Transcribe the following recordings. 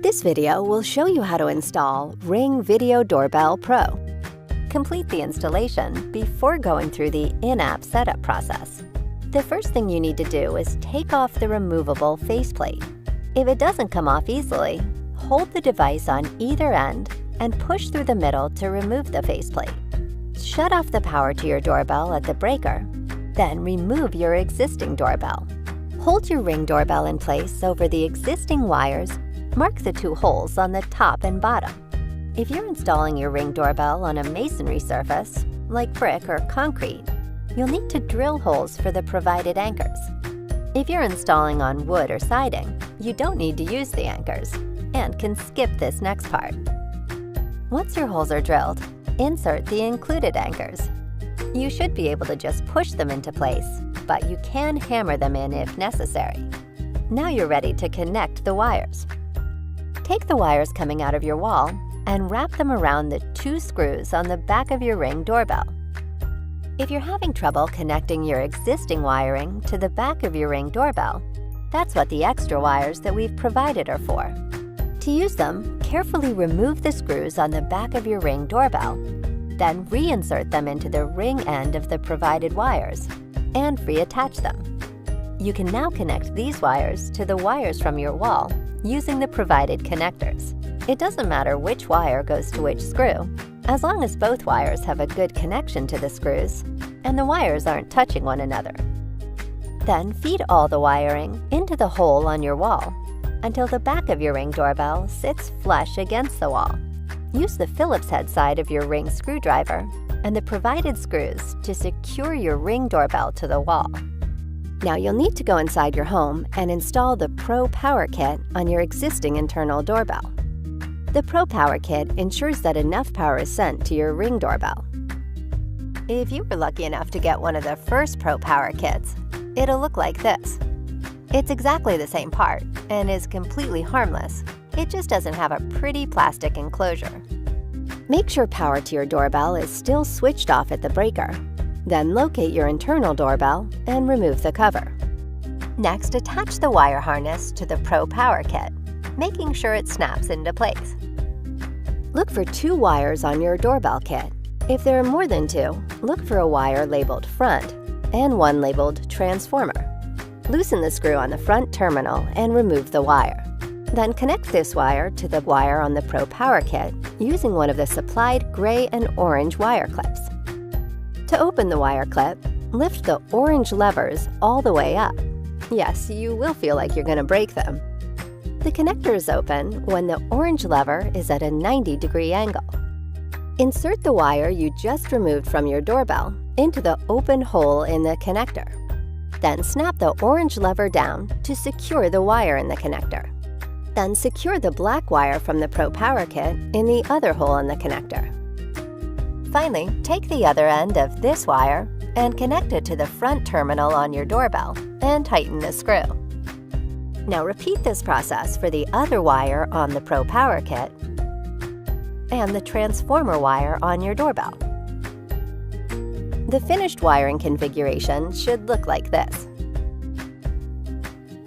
This video will show you how to install Ring Video Doorbell Pro. Complete the installation before going through the in-app setup process. The first thing you need to do is take off the removable faceplate. If it doesn't come off easily, hold the device on either end and push through the middle to remove the faceplate. Shut off the power to your doorbell at the breaker, then remove your existing doorbell. Hold your Ring doorbell in place over the existing wires. Mark the two holes on the top and bottom. If you're installing your Ring doorbell on a masonry surface, like brick or concrete, you'll need to drill holes for the provided anchors. If you're installing on wood or siding, you don't need to use the anchors and can skip this next part. Once your holes are drilled, insert the included anchors. You should be able to just push them into place, but you can hammer them in if necessary. Now you're ready to connect the wires. Take the wires coming out of your wall and wrap them around the two screws on the back of your Ring doorbell. If you're having trouble connecting your existing wiring to the back of your Ring doorbell, that's what the extra wires that we've provided are for. To use them, carefully remove the screws on the back of your Ring doorbell, then reinsert them into the Ring end of the provided wires and reattach them. You can now connect these wires to the wires from your wall using the provided connectors. It doesn't matter which wire goes to which screw, as long as both wires have a good connection to the screws and the wires aren't touching one another. Then feed all the wiring into the hole on your wall until the back of your Ring doorbell sits flush against the wall. Use the Phillips head side of your Ring screwdriver and the provided screws to secure your Ring doorbell to the wall. Now you'll need to go inside your home and install the Pro Power Kit on your existing internal doorbell. The Pro Power Kit ensures that enough power is sent to your Ring doorbell. If you were lucky enough to get one of the first Pro Power Kits, it'll look like this. It's exactly the same part and is completely harmless. It just doesn't have a pretty plastic enclosure. Make sure power to your doorbell is still switched off at the breaker. Then locate your internal doorbell and remove the cover. Next, attach the wire harness to the Pro Power Kit, making sure it snaps into place. Look for two wires on your doorbell kit. If there are more than two, look for a wire labeled front and one labeled transformer. Loosen the screw on the front terminal and remove the wire. Then connect this wire to the wire on the Pro Power Kit using one of the supplied gray and orange wire clips. To open the wire clip, lift the orange levers all the way up. Yes, you will feel like you're going to break them. The connector is open when the orange lever is at a 90-degree angle. Insert the wire you just removed from your doorbell into the open hole in the connector. Then snap the orange lever down to secure the wire in the connector. Then secure the black wire from the Pro Power Kit in the other hole in the connector. Finally, take the other end of this wire and connect it to the front terminal on your doorbell and tighten the screw. Now repeat this process for the other wire on the Pro Power Kit and the transformer wire on your doorbell. The finished wiring configuration should look like this.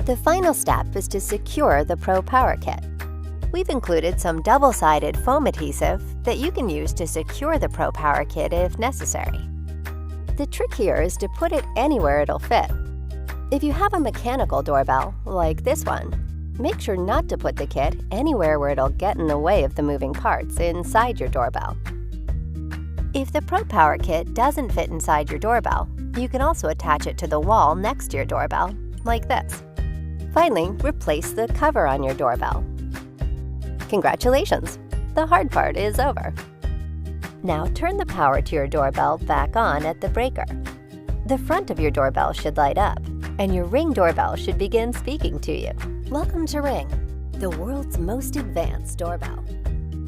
The final step is to secure the Pro Power Kit. We've included some double-sided foam adhesive that you can use to secure the Pro Power Kit if necessary. The trick here is to put it anywhere it'll fit. If you have a mechanical doorbell, like this one, make sure not to put the kit anywhere where it'll get in the way of the moving parts inside your doorbell. If the Pro Power Kit doesn't fit inside your doorbell, you can also attach it to the wall next to your doorbell, like this. Finally, replace the cover on your doorbell. Congratulations! The hard part is over. Now turn the power to your doorbell back on at the breaker. The front of your doorbell should light up, and your Ring doorbell should begin speaking to you. Welcome to Ring, the world's most advanced doorbell.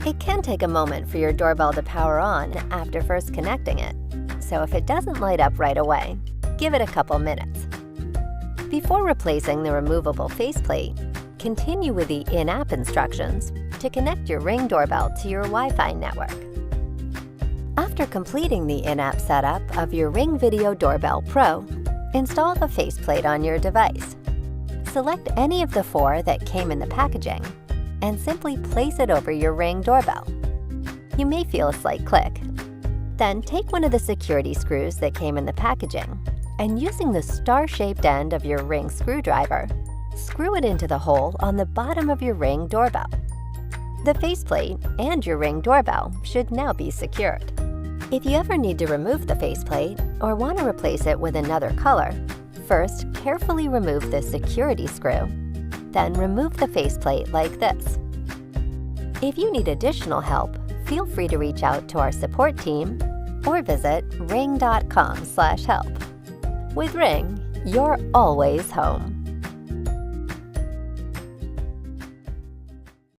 It can take a moment for your doorbell to power on after first connecting it, so if it doesn't light up right away, give it a couple minutes. Before replacing the removable faceplate, continue with the in-app instructions to connect your Ring doorbell to your Wi-Fi network. After completing the in-app setup of your Ring Video Doorbell Pro, install the faceplate on your device. Select any of the four that came in the packaging and simply place it over your Ring doorbell. You may feel a slight click. Then take one of the security screws that came in the packaging and, using the star-shaped end of your Ring screwdriver, screw it into the hole on the bottom of your Ring doorbell. The faceplate and your Ring doorbell should now be secured. If you ever need to remove the faceplate or want to replace it with another color, first carefully remove the security screw, then remove the faceplate like this. If you need additional help, feel free to reach out to our support team or visit ring.com/help. With Ring, you're always home.